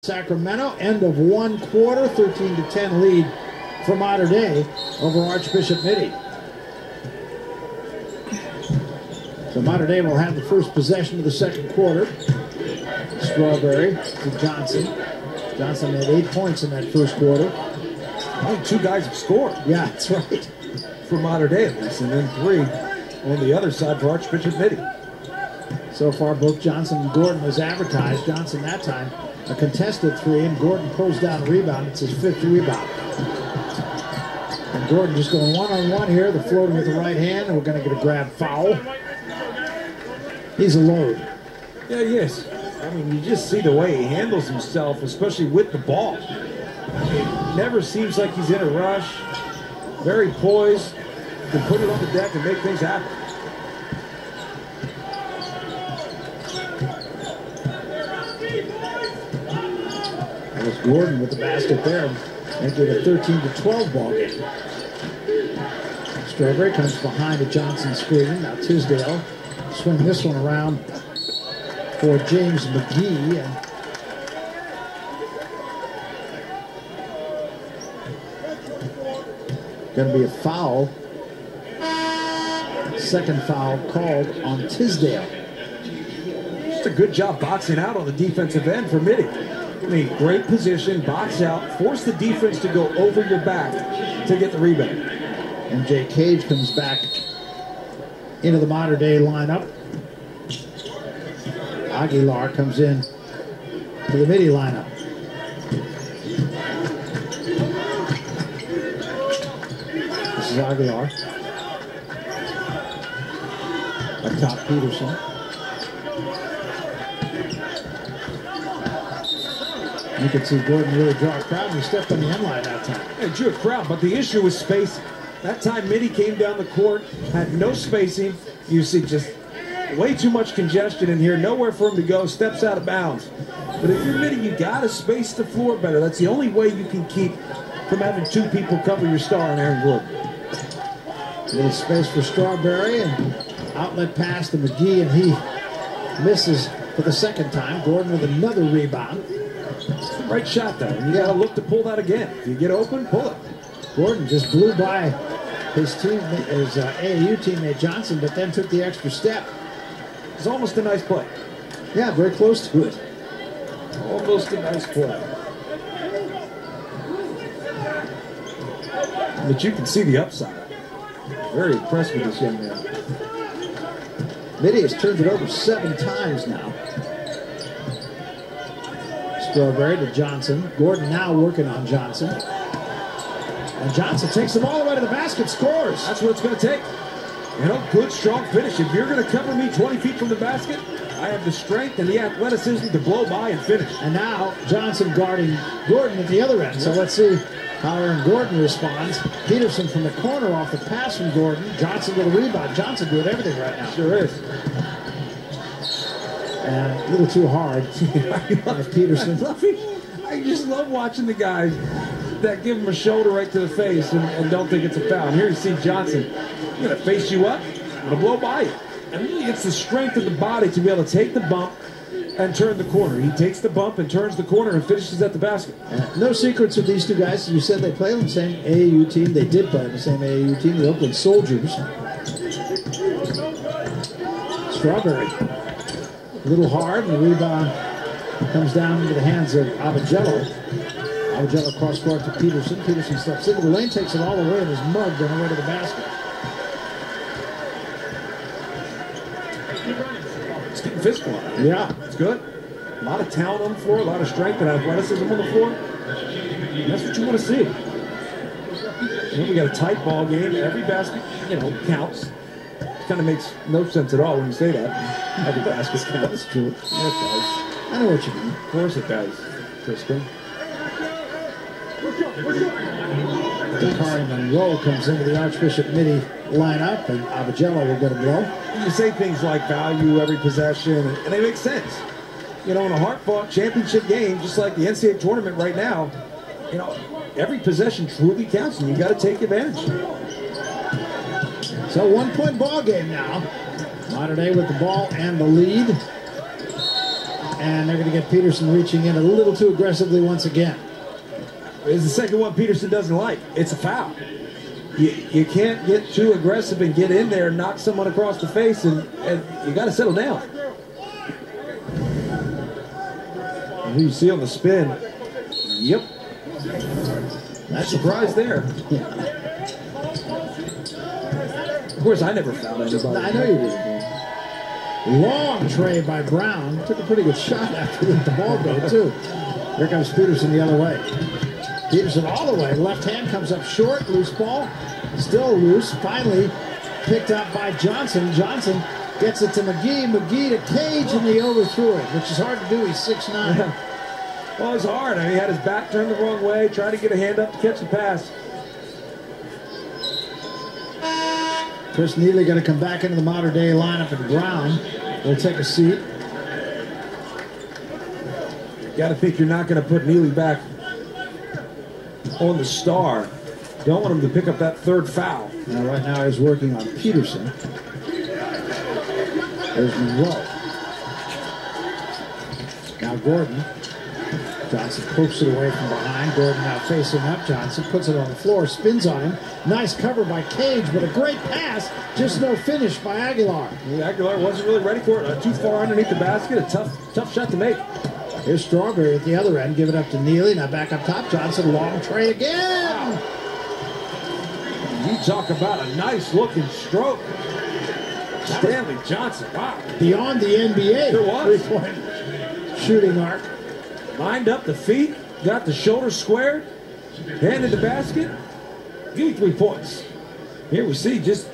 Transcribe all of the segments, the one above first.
Sacramento, end of one quarter, 13-10 lead for Mater Dei over Archbishop Mitty. So Mater Dei will have the first possession of the second quarter. Strawberry to Johnson. Johnson had 8 points in that first quarter. Only 2 guys have scored. Yeah, that's right. For Mater Dei at least, and then 3 on the other side for Archbishop Mitty. So far, both Johnson and Gordon was advertised. Johnson that time a contested 3, and Gordon pulls down a rebound. It's his 5th rebound. And Gordon just going one-on-one here. The floating with the right hand, and we're going to get a grab foul. He's a load. Yeah, he is. I mean, you just see the way he handles himself, especially with the ball. It never seems like he's in a rush. Very poised. Can put it on the deck and make things happen. Gordon with the basket there, making it a 13-12 ball game. Strawberry comes behind a Johnson screen. Now Tisdale swing this one around for James McGee. And going to be a foul. Second foul called on Tisdale. Just a good job boxing out on the defensive end for Mitty. I mean, great position, box out, force the defense to go over your back to get the rebound. MJ Cage comes back into the Mater Dei lineup. Aguilar comes in to the Mitty lineup. This is Aguilar. Up top, Peterson. You can see Gordon really draw a crowd, and he stepped on the end line that time. Yeah, drew a crowd, but the issue was spacing. That time, Mitty came down the court, had no spacing. You see just way too much congestion in here, nowhere for him to go, steps out of bounds. But if you're Mitty, you got to space the floor better. That's the only way you can keep from having 2 people cover your star on Aaron Gordon. A little space for Strawberry, and outlet pass to McGee, and he misses for the second time. Gordon with another rebound. It's the right shot, though. You got to look to pull that again. If you get open, pull it. Gordon just blew by his AAU teammate Johnson, but then took the extra step. It's almost a nice play. Yeah, very close to it. Almost a nice play. But you can see the upside. Very impressed with this young man. Mitty has turned it over 7 times now. Strawberry to Johnson. Gordon now working on Johnson. And Johnson takes them all the way to the basket, scores. That's what it's going to take. You know, good, strong finish. If you're going to cover me 20 feet from the basket, I have the strength and the athleticism to blow by and finish. And now Johnson guarding Gordon at the other end. So let's see how Aaron Gordon responds. Peterson from the corner off the pass from Gordon. Johnson with a rebound. Johnson doing everything right now. Sure is. And a little too hard. Peterson. I just love watching the guys that give him a shoulder right to the face and don't think it's a foul. And here you see Johnson. I'm going to face you up. I'm going to blow by you. And really it's the strength of the body to be able to take the bump and turn the corner. He takes the bump and turns the corner and finishes at the basket. No secrets with these two guys. You said they play on the same AAU team. They did play on the same AAU team, the Oakland Soldiers. Strawberry. A little hard, and the rebound comes down into the hands of Abagello. Abagello cross court to Peterson. Peterson steps into the lane, takes it all the way, and is mugged on the way to the basket. It's getting physical. Yeah. It's good. A lot of talent on the floor, a lot of strength and athleticism on the floor. And that's what you want to see. You know, we got a tight ball game. Every basket, counts. Kind of makes no sense at all when you say that. Every basket counts. That's true. Yeah, it does. I know what you mean. Of course it does, Tristan. Dakari Monroe comes into the Archbishop Mitty lineup, and Abagello will get a blow. You say things like value every possession, and they make sense. You know, in a hard-fought championship game, just like the NCAA tournament right now, every possession truly counts, and you got to take advantage. So 1-point ball game now. Mater Dei with the ball and the lead. And they're going to get Peterson reaching in a little too aggressively once again. It's the second one Peterson doesn't like. It's a foul. You can't get too aggressive and get in there and knock someone across the face, and you got to settle down. And you see on the spin. Yep. That's a surprise there. Of course, I never fouled anybody. I know you didn't. Long tray by Brown. Took a pretty good shot after the ball go, too. Here comes Peterson the other way. Peterson all the way. Left hand comes up short. Loose ball. Still loose. Finally picked up by Johnson. Johnson gets it to McGee. McGee to Cage, and he overthrew it, which is hard to do. He's 6'9". Well, it's hard. I mean, he had his back turned the wrong way, tried to get a hand up to catch the pass. Chris Neely going to come back into the modern day lineup, and Brown will take a seat. Got to think you're not going to put Neely back on the star. Don't want him to pick up that third foul. Now, right now he's working on Peterson. There's Monroe. Now Gordon. Johnson pokes it away from behind. Gordon now facing up. Johnson puts it on the floor, spins on him. Nice cover by Cage, but a great pass. Just no finish by Aguilar. Yeah, Aguilar wasn't really ready for it. Too far underneath the basket. A tough shot to make. Here's Strawberry at the other end. Give it up to Neely. Now back up top. Johnson, long tray again. Wow. You talk about a nice looking stroke. Stanley Johnson. Wow. Beyond the NBA. There was. 3-point shooting arc. Lined up the feet, got the shoulder squared, handed the basket, give me 3 points. Here we see just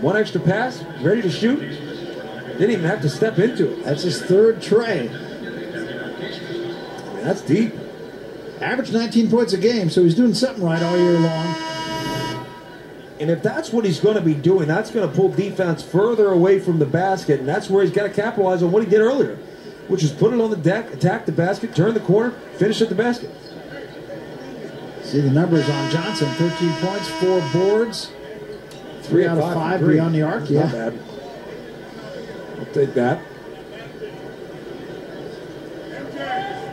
one extra pass, ready to shoot. Didn't even have to step into it. That's his third tray. I mean, that's deep. Average 19 points a game, so he's doing something right all year long. And if that's what he's going to be doing, that's going to pull defense further away from the basket, and that's where he's got to capitalize on what he did earlier, which is put it on the deck, attack the basket, turn the corner, finish at the basket. See the numbers on Johnson. 13 points, 4 boards, 3 out of 5 beyond the arc. Yeah. Not bad. I'll take that.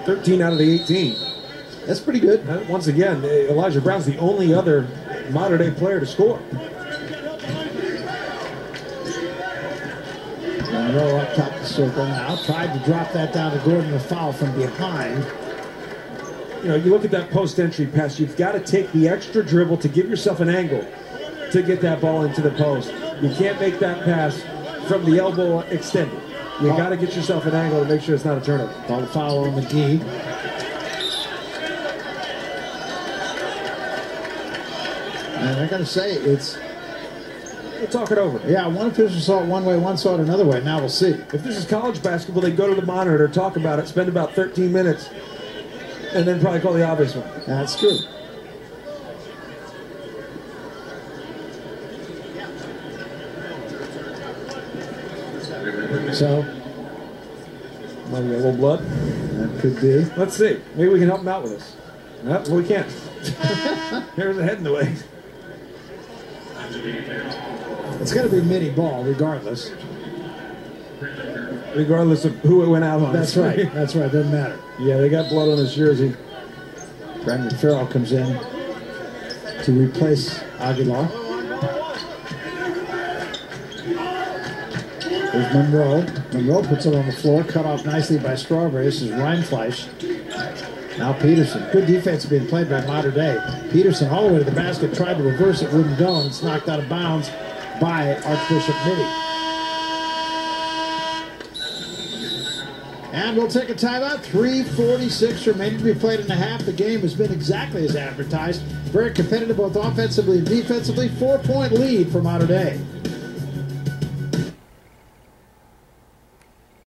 13 out of the 18. That's pretty good. Once again, Elijah Brown's the only other modern-day player to score. Monroe up top the circle now. Tried to drop that down to Gordon, the foul from behind. You know, you look at that post-entry pass, you've got to take the extra dribble to give yourself an angle to get that ball into the post. You can't make that pass from the elbow extended. You got to get yourself an angle to make sure it's not a turnover. Call the foul on McGee. And I got to say, We'll talk it over. Yeah, one official saw it one way, one saw it another way. Now we'll see. If this is college basketball, they go to the monitor, talk about it, spend about 13 minutes, and then probably call the obvious one. That's true. So, Maybe a little blood. that could be. Let's see. Maybe we can help them out with this. No, we can't. There's a head in the way. It's going to be mini ball, regardless. Regardless of who it went out on. That's right. That's right. Doesn't matter. Yeah, they got blood on his jersey. Brandon Farrell comes in to replace Aguilar. There's Monroe. Monroe puts it on the floor, cut off nicely by Strawberry. This is Reinfleisch. Now Peterson. Good defense being played by Mater Dei. Peterson all the way to the basket, tried to reverse it, wouldn't go, and it's knocked out of bounds by Archbishop Mitty. And we'll take a timeout. 3:46 remaining to be played in the half. The game has been exactly as advertised. Very competitive both offensively and defensively. 4-point lead for Mater Dei.